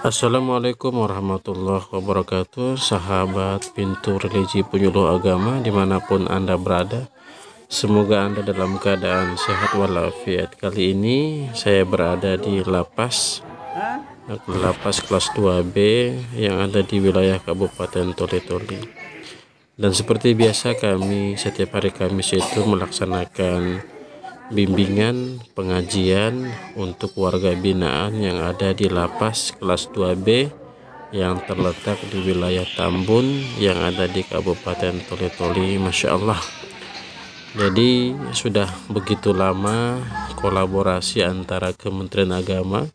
Assalamualaikum warahmatullahi wabarakatuh, sahabat pintu religi penyuluh agama dimanapun Anda berada. Semoga Anda dalam keadaan sehat walafiat. Kali ini saya berada di lapas kelas 2B yang ada di wilayah Kabupaten Toli-Toli. Dan seperti biasa, kami setiap hari Kamis itu melaksanakan bimbingan pengajian untuk warga binaan yang ada di lapas kelas 2B yang terletak di wilayah Tambun yang ada di Kabupaten Toli-Toli. Masya Allah, jadi sudah begitu lama kolaborasi antara Kementerian Agama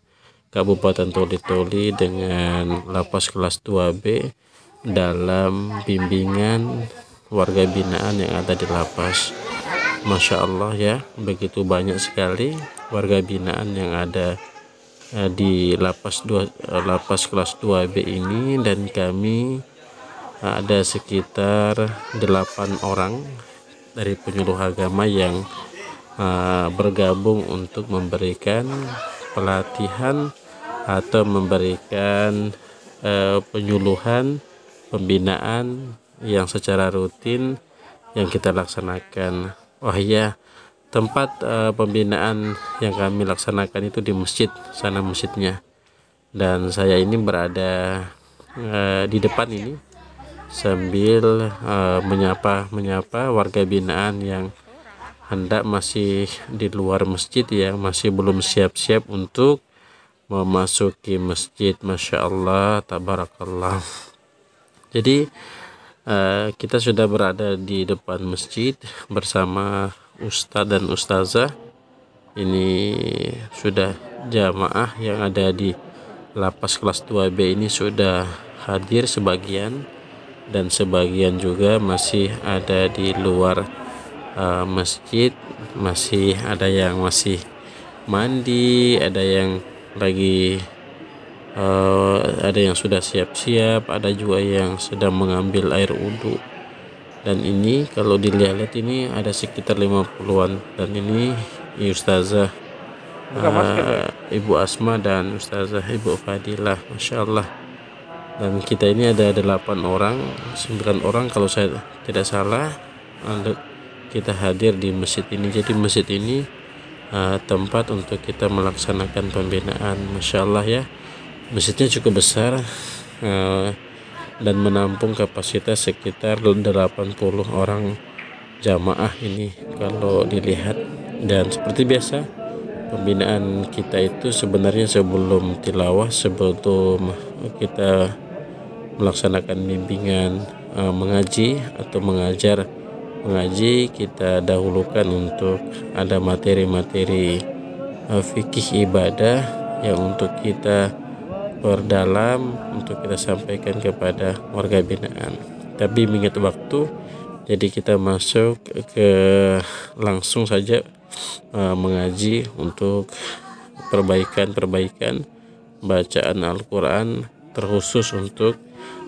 Kabupaten Toli-Toli dengan lapas kelas 2B dalam bimbingan warga binaan yang ada di lapas. Masya Allah ya, begitu banyak sekali warga binaan yang ada di lapas kelas 2B ini, dan kami ada sekitar 8 orang dari penyuluh agama yang bergabung untuk memberikan pelatihan atau memberikan penyuluhan pembinaan yang secara rutin yang kita laksanakan. Oh iya, tempat pembinaan yang kami laksanakan itu di masjid, sana masjidnya, dan saya ini berada di depan ini sambil menyapa warga binaan yang hendak masih di luar masjid, yang masih belum siap-siap untuk memasuki masjid. Masya Allah, tabarakallah. Jadi kita sudah berada di depan masjid bersama ustadz dan ustazah. Ini sudah jamaah yang ada di lapas kelas 2B ini sudah hadir sebagian, dan sebagian juga masih ada di luar masjid. Masih ada yang masih mandi, ada yang lagi ada yang sudah siap-siap, ada juga yang sedang mengambil air wudhu. Dan ini kalau dilihat ini ada sekitar 50-an, dan ini ustazah Ibu Asma dan ustazah Ibu Fadilah. Masya Allah. Dan kita ini ada 8 orang, 9 orang kalau saya tidak salah, kita hadir di masjid ini. Jadi masjid ini tempat untuk kita melaksanakan pembinaan. Masya Allah ya, masjidnya cukup besar dan menampung kapasitas sekitar 80 orang jamaah ini kalau dilihat. Dan seperti biasa, pembinaan kita itu sebenarnya sebelum tilawah, sebelum kita melaksanakan bimbingan mengaji atau mengajar mengaji, kita dahulukan untuk ada materi-materi fikih ibadah yang untuk kita perdalam, untuk kita sampaikan kepada warga binaan. Tapi mengingat waktu, jadi kita masuk ke langsung saja mengaji untuk perbaikan bacaan Al-Quran terkhusus untuk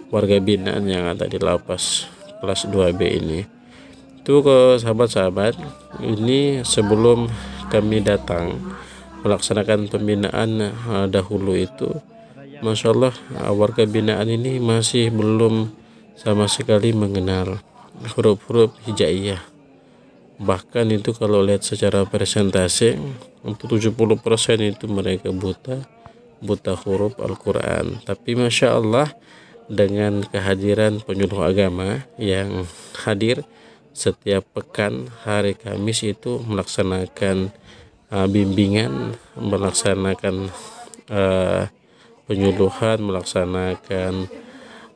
warga binaan yang ada di lapas kelas 2B ini. Itu ke sahabat-sahabat, ini sebelum kami datang melaksanakan pembinaan dahulu itu, Masya Allah, warga binaan ini masih belum sama sekali mengenal huruf-huruf hijaiyah. Bahkan itu kalau lihat secara persentase, untuk 70% itu mereka buta huruf Al-Quran. Tapi Masya Allah, dengan kehadiran penyuluh agama yang hadir setiap pekan hari Kamis itu melaksanakan bimbingan, melaksanakan penyuluhan, melaksanakan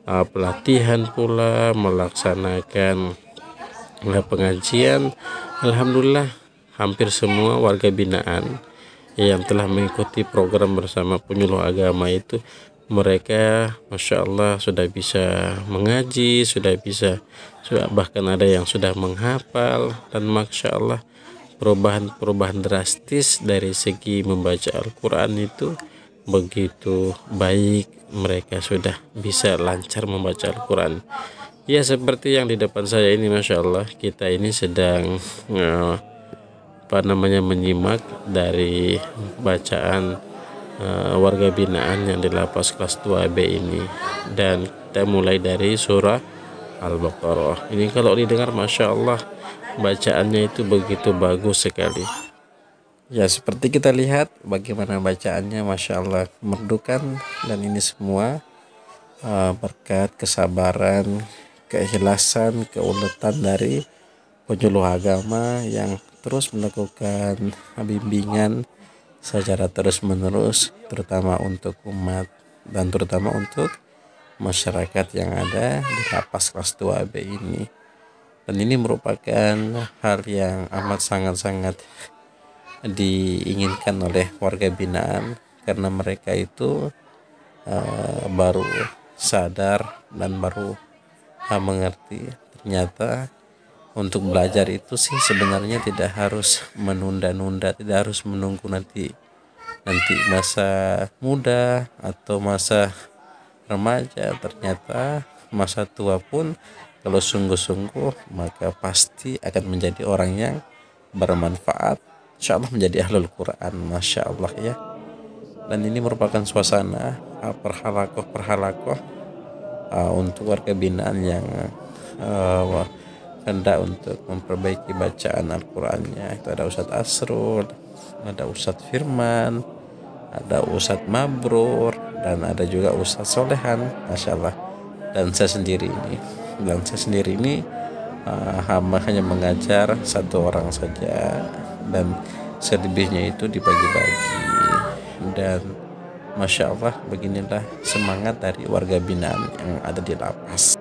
pelatihan pula, melaksanakan pengajian. Alhamdulillah, hampir semua warga binaan yang telah mengikuti program bersama penyuluh agama itu, mereka Masya Allah sudah bisa mengaji, sudah bahkan ada yang sudah menghafal. Dan Masya Allah, perubahan drastis dari segi membaca Al-Quran itu begitu baik. Mereka sudah bisa lancar membaca Al-Quran. Ya, seperti yang di depan saya ini, Masya Allah, kita ini sedang menyimak dari bacaan warga binaan yang di lapas kelas 2B ini. Dan kita mulai dari surah Al-Baqarah. Ini kalau didengar Masya Allah, bacaannya itu begitu bagus sekali. Ya, seperti kita lihat bagaimana bacaannya, Masya Allah, merdukan. Dan ini semua berkat kesabaran, keikhlasan, keuletan dari penyuluh agama yang terus melakukan bimbingan secara terus-menerus, terutama untuk umat dan terutama untuk masyarakat yang ada di lapas kelas 2B ini. Dan ini merupakan hal yang amat sangat-sangat diinginkan oleh warga binaan, karena mereka itu baru sadar dan baru mengerti ternyata untuk belajar itu sih sebenarnya tidak harus menunda-nunda, tidak harus menunggu nanti masa muda atau masa remaja. Ternyata masa tua pun kalau sungguh-sungguh maka pasti akan menjadi orang yang bermanfaat, insya Allah menjadi ahlul Quran. Masya Allah ya. Dan ini merupakan suasana perhalakoh untuk warga binaan yang hendak untuk memperbaiki bacaan Al-Qurannya. Itu ada Ustadz Asrul, ada Ustadz Firman, ada Ustadz Mabrur, dan ada juga Ustadz Solehan, Masya Allah. Dan saya sendiri ini hanya mengajar satu orang saja, dan selebihnya itu dibagi-bagi. Dan Masya Allah, beginilah semangat dari warga binaan yang ada di lapas.